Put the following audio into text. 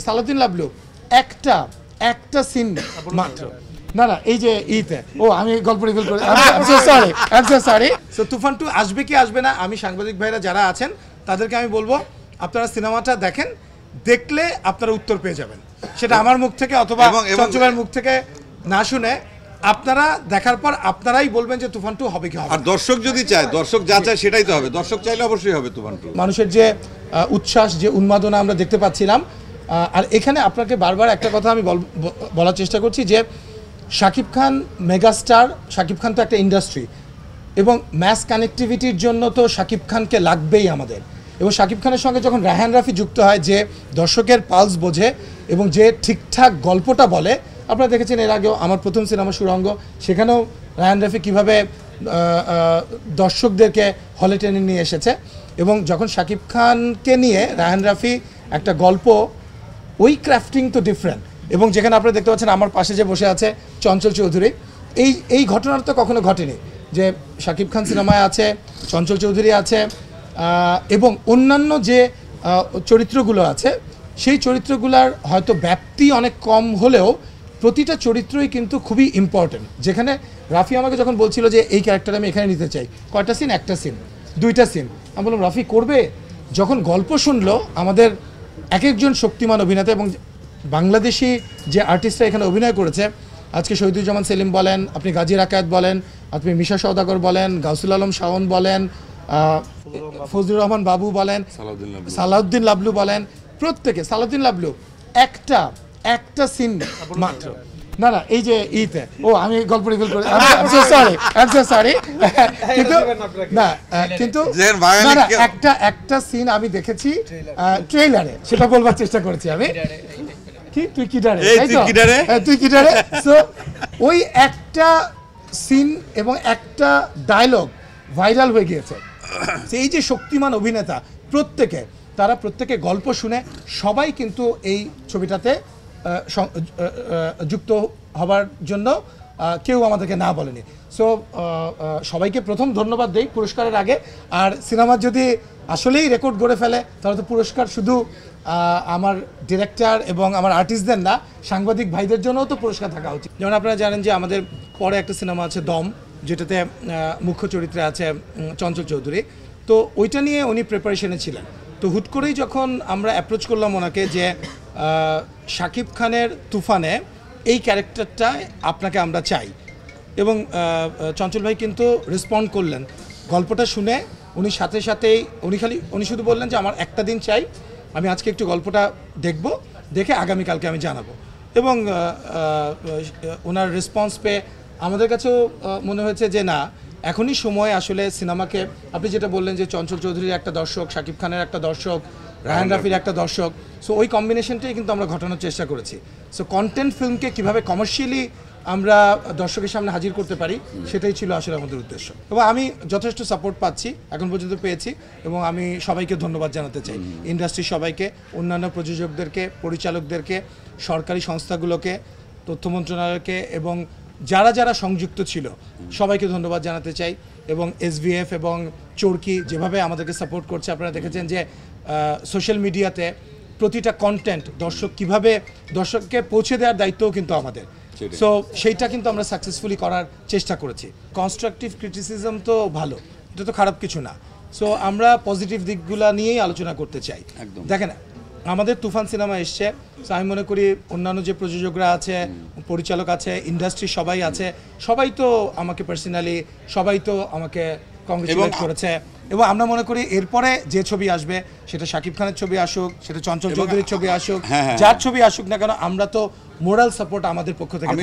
সালাউদ্দিন লাবলু একটা একটা সিন মাত্র, না না এই যে ইতে আমি গল্প রিভিল করি, I am so sorry. So Toofan 2 আসবে কি আসবে না, আমি সাংবাদিক ভাইরা যারা আছেন তাদেরকে আমি বলবো আপনারা সিনেমাটা দেখেন, দেখলে আপনারা উত্তর পেয়ে যাবেন, সেটা আমার মুখ থেকে অথবা চঞ্চলের মুখ থেকে না শুনে আপনারা দেখার পর আপনারাই বলবেন যে তুফান 2 হবে কি হবে। আর দর্শক যদি চায়, দর্শক যা চায় সেটাই তো হবে, দর্শক চাইলে অবশ্যই হবে তুফান 2। মানুষের যে উচ্ছ্বাস, যে উন্মাদনা আমরা দেখতে পাচ্ছিলাম, আর এখানে আপনাকে বারবার একটা কথা আমি বলার চেষ্টা করছি যে শাকিব খান মেগাস্টার, শাকিব খান তো একটা ইন্ডাস্ট্রি, এবং ম্যাস কানেক্টিভিটির জন্য তো শাকিব খানকে লাগবেই আমাদের। এবং শাকিব খানের সঙ্গে যখন রায়হান রাফি যুক্ত হয়, যে দর্শকের পালস বোঝে এবং যে ঠিকঠাক গল্পটা বলে, আপনারা দেখেছেন এর আগেও আমার প্রথম সিনেমা সুরঙ্গ, সেখানেও রায়হান রাফি কীভাবে দর্শকদেরকে হলে টেনে নিয়ে এসেছে। এবং যখন শাকিব খানকে নিয়ে রায়হান রাফি একটা গল্প, ওই ক্রাফটিং তো ডিফারেন্ট। এবং যেখানে আপনারা দেখতে পাচ্ছেন আমার পাশে যে বসে আছে চঞ্চল চৌধুরী, এই ঘটনাটা তো কখনো ঘটেনি যে শাকিব খান সিনেমায় আছে, চঞ্চল চৌধুরী আছে, এবং অন্যান্য যে চরিত্রগুলো আছে সেই চরিত্রগুলোর হয়তো ব্যাপ্তি অনেক কম হলেও প্রতিটা চরিত্রই কিন্তু খুবই ইম্পর্টেন্ট। যেখানে রাফি আমাকে যখন বলছিল যে এই ক্যারেক্টার আমি এখানে নিতে চাই, কয়টা সিন, একটা সিন, দুইটা সিন, আমি বললাম রাফি করবে। যখন গল্প শুনলো আমাদের এক একজন শক্তিমান অভিনেতা এবং বাংলাদেশি যে আর্টিস্টরা এখানে অভিনয় করেছে, আজকে শহীদুজ্জামান সেলিম বলেন, আপনি গাজী রাকায়েত বলেন, আপনি মিশা সওদাগর বলেন, গাউসুল আলম শাওন বলেন, ফজলুর রহমান বাবু বলেন, সালাউদ্দিন লাবলু বলেন, প্রত্যেকে, সালাউদ্দিন লাবলু একটা সিন মাত্র, না না এই যে ইতে আমি গল্প রিভিল করি, আই এম সো সরি, কিন্তু না কিন্তু একটা সিন আমি দেখেছি ট্রেইলারে, সেটা বলবার চেষ্টা করেছি আমি, কি তুই কি ডারে, তুই কি ডারে। সো ওই একটা সিন এবং একটা ডায়লগ ভাইরাল হয়ে গিয়েছে। এই যে শক্তিমান অভিনেতা তারা প্রত্যেকে গল্প শুনে সবাই কিন্তু এই ছবিটাতে যুক্ত হবার জন্য কেউ আমাদেরকে না বলেনি। সো সবাইকে প্রথম ধন্যবাদ দেই পুরস্কারের আগে। আর সিনেমা যদি আসলেই রেকর্ড গড়ে ফেলে তাহলে তো পুরস্কার শুধু আমার ডিরেক্টর এবং আমার আর্টিস্টদের না, সাংবাদিক ভাইদের জন্যও তো পুরস্কার থাকা উচিত। যেমন আপনারা জানেন যে আমাদের পরে একটা সিনেমা আছে দম, যেটাতে মুখ্য চরিত্রে আছে চঞ্চল চৌধুরী, তো ওইটা নিয়ে উনি প্রিপারেশনে ছিলেন। তো হুট করেই যখন আমরা অ্যাপ্রোচ করলাম ওনাকে যে শাকিব খানের তুফানে এই ক্যারেক্টারটা আপনাকে আমরা চাই, এবং চঞ্চল ভাই কিন্তু রেসপন্ড করলেন। গল্পটা শুনে উনি সাথে সাথেই উনি শুধু বললেন যে আমার একটা দিন চাই, আমি আজকে একটু গল্পটা দেখব, দেখে আগামীকালকে আমি জানাবো। এবং ওনার রেসপন্স পেয়ে আমাদের কাছেও মনে হয়েছে যে না, এখনই সময় আসলে সিনেমাকে, আপনি যেটা বললেন যে চঞ্চল চৌধুরীর একটা দর্শক, শাকিব খানের একটা দর্শক, রায়হান রাফির একটা দর্শক, সো ওই কম্বিনেশনটাই কিন্তু আমরা ঘটানোর চেষ্টা করেছি। সো কন্টেন্ট ফিল্মকে কীভাবে কমার্শিয়ালি আমরা দর্শকের সামনে হাজির করতে পারি, সেটাই ছিল আসলে আমাদের উদ্দেশ্য। এবং আমি যথেষ্ট সাপোর্ট পাচ্ছি, এখন পর্যন্ত পেয়েছি, এবং আমি সবাইকে ধন্যবাদ জানাতে চাই, ইন্ডাস্ট্রির সবাইকে, অন্যান্য প্রযোজকদেরকে, পরিচালকদেরকে, সরকারি সংস্থাগুলোকে, তথ্য মন্ত্রণালয়কে, এবং যারা যারা সংযুক্ত ছিল সবাইকে ধন্যবাদ জানাতে চাই। এবং SVF এবং চরকি যেভাবে আমাদেরকে সাপোর্ট করছে, আপনারা দেখেছেন যে সোশ্যাল মিডিয়াতে প্রতিটা কন্টেন্ট দর্শককে পৌঁছে দেওয়ার দায়িত্বও কিন্তু আমাদের। সো সেইটা কিন্তু আমরা সাকসেসফুলি করার চেষ্টা করেছি। কনস্ট্রাকটিভ ক্রিটিসিজম তো ভালো, এটা তো খারাপ কিছু না। সো আমরা পজিটিভ দিকগুলো নিয়েই আলোচনা করতে চাই। দেখেন আমাদের তুফান সিনেমা এসছে, আমি মনে করি অন্যান্য যে প্রযোজকরা আছে, পরিচালক আছে, ইন্ডাস্ট্রি সবাই আছে, সবাই তো আমাকে পার্সোনালি সবাই তো আমাকে কংগ্রেচুলেট করেছে। এবং আমরা মনে করি এরপরে যে ছবি আসবে, সেটা শাকিব খানের ছবি আসুক, সেটা চঞ্চল চৌধুরীর ছবি আসুক, যার ছবি আসুক না কেন, আমরা তো মোরাল সাপোর্ট আমাদের পক্ষ থেকে।